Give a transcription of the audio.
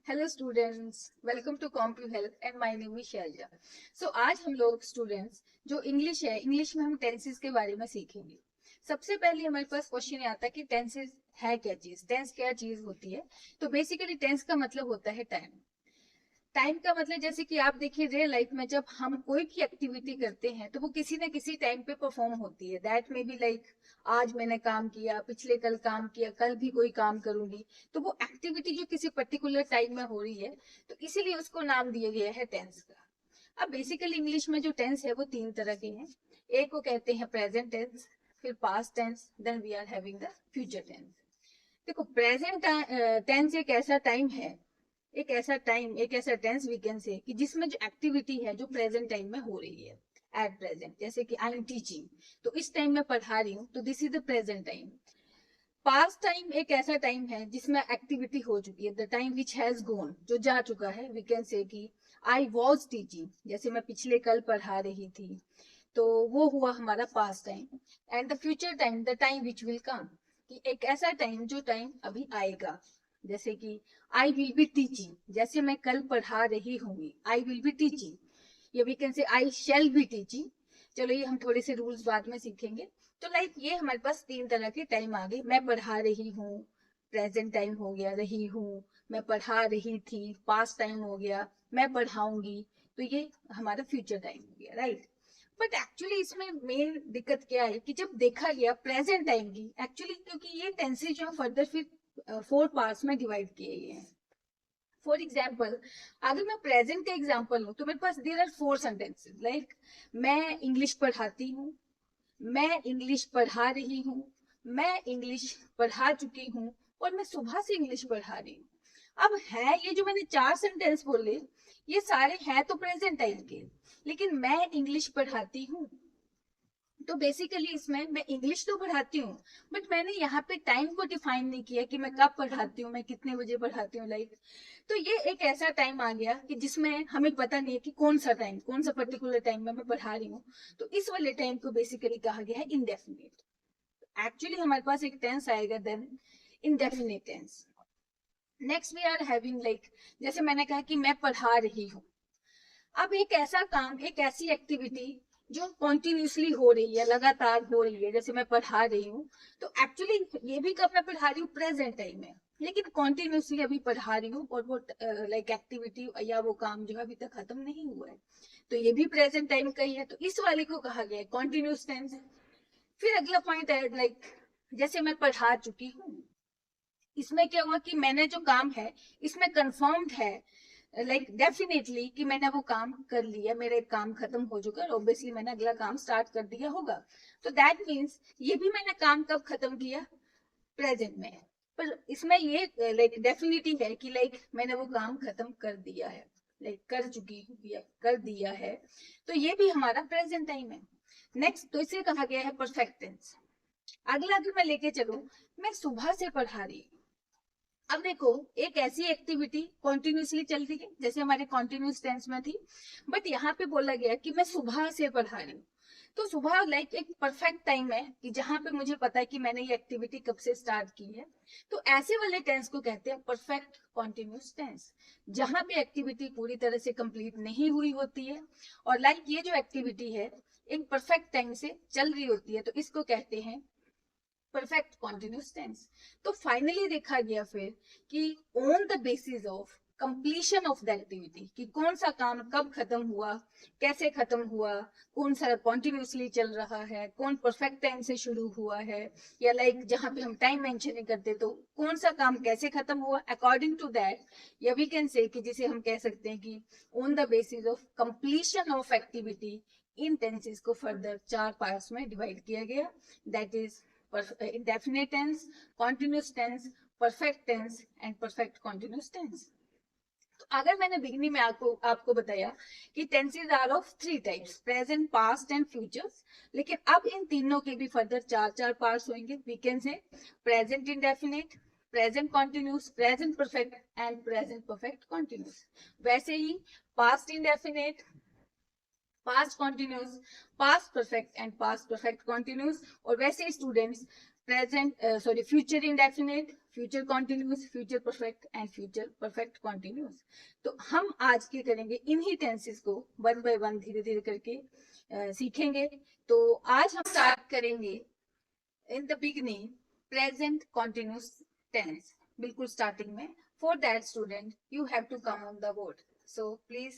Hello students, welcome to Compu Health and my name is Shailaja. So आज हम लोग students जो इंग्लिश है, इंग्लिश में हम टेंसेस के बारे में सीखेंगे। सबसे पहले हमारे पास क्वेश्चन आता है कि टेंसेस है क्या चीज, टेंस क्या चीज होती है। तो बेसिकली टेंस का मतलब होता है टाइम। टाइम का मतलब जैसे कि आप देखिए रियल लाइफ में जब हम कोई भी एक्टिविटी करते हैं तो वो किसी न किसी टाइम पे परफॉर्म होती है। दैट मे बी लाइक आज मैंने काम किया, पिछले कल काम किया, कल भी कोई काम करूंगी। तो वो एक्टिविटी जो किसी पर्टिकुलर टाइम में हो रही है, तो इसीलिए उसको नाम दिया गया है टेंस का। अब बेसिकली इंग्लिश में जो टेंस है वो तीन तरह के हैं। एक को कहते हैं प्रेजेंट टेंस, फिर past tense, then we are having the future tense. देखो प्रेजेंट टेंस एक ऐसा टाइम है, एक ऐसा टेंस वी कैन से कि जिसमें जो एक्टिविटी है जो प्रेजेंट टाइम में हो रही है एट प्रेजेंट। जैसे कि आई एम टीचिंग, तो इस टाइम में पढ़ा रही हूँ, तो this is the present time. Past time एक ऐसा टाइम है जिसमें एक्टिविटी हो चुकी है, the time which has gone, जो जा चुका है। वी कैन से कि आई वॉज टीचिंग, जैसे मैं पिछले कल पढ़ा रही थी, तो वो हुआ हमारा past time. And the future time, the time which will come, कि एक ऐसा टाइम जो टाइम अभी आएगा। जैसे कि आई विल बी टीचिंग, जैसे मैं कल पढ़ा रही होंगी, आई विल बी टीचिंग। या we can say I shall be teaching. चलो ये हम थोड़े से रूल्स बाद में सीखेंगे। तो लाइक ये हमारे पास तीन तरह के टाइम आ गए। मैं पढ़ा रही हूँ, प्रेजेंट टाइम हो गया, रही हूँ। मैं पढ़ा रही थी, पास्ट टाइम हो गया। मैं पढ़ाऊंगी, तो ये हमारा फ्यूचर टाइम हो गया, राइट। बट एक्चुअली इसमें मेन दिक्कत क्या है कि जब देखा गया प्रेजेंट टाइम की, एक्चुअली क्योंकि ये टेंसेज जो फर्दर फिर फोर पार्ट्स में डिवाइड किए गए हैं। फॉर एग्जाम्पल, अगर मैं प्रेजेंट का एग्जाम्पल हूँ तो मेरे पास there are four sentences like मैं इंग्लिश पढ़ाती हूँ, मैं इंग्लिश पढ़ा रही हूँ, मैं इंग्लिश पढ़ा चुकी हूँ, और मैं सुबह से इंग्लिश पढ़ा रही हूँ। अब है ये जो मैंने चार सेंटेंस बोले, ये सारे हैं तो प्रेजेंट टाइम के, लेकिन मैं इंग्लिश पढ़ाती हूँ, तो बेसिकली इसमें मैं इंग्लिश तो पढ़ाती हूँ, बट मैंने यहाँ पे टाइम को डिफाइन नहीं किया कि मैं कब पढ़ाती हूँ, मैं कितने बजे पढ़ाती हूँ, लाइक। तो ये एक ऐसा टाइम आ गया कि जिसमें हमें पता नहीं है कि कौन सा टाइम, कौन सा पर्टिकुलर टाइम में मैं पढ़ा रही हूँ। तो इस वाले टाइम को बेसिकली कहा गया है इंडेफिनिट। एक्चुअली हमारे पास एक टेंस आएगा then indefinite tense. Next we are having like, जैसे मैंने कहा कि मैं पढ़ा रही हूँ। अब एक ऐसा काम, एक ऐसी एक्टिविटी जो कॉन्टिन्यूसली हो रही है, लगातार हो रही है, जैसे मैं पढ़ा रही हूँ। तो एक्चुअली ये भी कब मैं पढ़ा रही हूँ, प्रेजेंट टाइम में, लेकिन कॉन्टिन्यूसली अभी पढ़ा रही हूँ, और वो लाइक एक्टिविटी या वो काम जो है अभी तक खत्म नहीं हुआ है। तो ये भी प्रेजेंट टाइम का ही है, तो इस वाले को कहा गया है कॉन्टिन्यूस टेंस। फिर अगला पॉइंट है लाइक, जैसे मैं पढ़ा चुकी हूँ, इसमें क्या हुआ कि मैंने जो काम है इसमें कंफर्म्ड है, लाइक डेफिनेटली कि मैंने वो काम कर लिया, मेरा एक काम खत्म हो चुका है, ऑब्वियसली मैंने अगला काम स्टार्ट कर दिया होगा। तो दैट मीन्स ये भी मैंने काम कब खत्म किया, प्रेजेंट में। पर इसमें ये लाइक डेफिनेटली है कि लाइक मैंने वो काम खत्म कर दिया है, लाइक कर चुकी हूँ या कर दिया है। तो ये भी हमारा प्रेजेंट टाइम है। नेक्स्ट, तो इसे कहा गया है परफेक्ट टेंस। अगला अगर मैं लेके चलूं, मैं सुबह से पढ़ा रही हूँ। अब देखो, एक ऐसी एक्टिविटी कॉन्टिन्यूसली चल रही है जैसे हमारे कॉन्टिन्यूस टेंस में थी, बट यहाँ पे बोला गया कि मैं सुबह से पढ़ा रही हूँ। तो सुबह लाइक एक परफेक्ट टाइम है कि जहां पे मुझे पता है कि मैंने ये एक्टिविटी कब से स्टार्ट की है। तो ऐसे वाले टेंस को कहते हैं परफेक्ट कॉन्टिन्यूस टेंस, जहां पे एक्टिविटी पूरी तरह से कंप्लीट नहीं हुई होती है, और लाइक ये जो एक्टिविटी है एक परफेक्ट टाइम से चल रही होती है, तो इसको कहते हैं परफेक्ट कॉन्टिन्यूस टेंस। तो फाइनली देखा गया फिर कि on the basis of completion of the activity, कि कौन सा काम कब खत्म हुआ, कैसे खत्म हुआ, कौन सा कॉन्टिन्यूसली चल रहा है, कौन परफेक्ट टाइम से शुरू हुआ है, या लाइक जहां पे हम टाइम मेंशन नहीं करते तो कौन सा काम कैसे खत्म हुआ, अकॉर्डिंग टू दैट। या वी कैन से कि जिसे हम कह सकते हैं कि on the basis of completion of activity, in tenses को फर्दर चार पार्ट्स में डिवाइड किया गया। That is indefinite tense, continuous tense, perfect tense and perfect continuous tense। तो अगर मैंने बिगनिंग में आपको आपको बताया कि tenses are of three types, present, past and future, लेकिन अब इन तीनों के भी फर्दर चार चार पार्ट्स होंगे। We can say present indefinite, present continuous, present perfect and present perfect continuous. वैसे ही past indefinite, past continuous, past perfect and past perfect continuous. और वैसे students future indefinite, future continuous, future perfect and future perfect continuous. तो हम आज के करेंगे इन्हीं टेंसेस को वन बाय वन धीरे धीरे करके सीखेंगे। तो आज हम स्टार्ट करेंगे in the beginning present continuous tense, बिल्कुल स्टार्टिंग में। For that student you have to come on the board, so please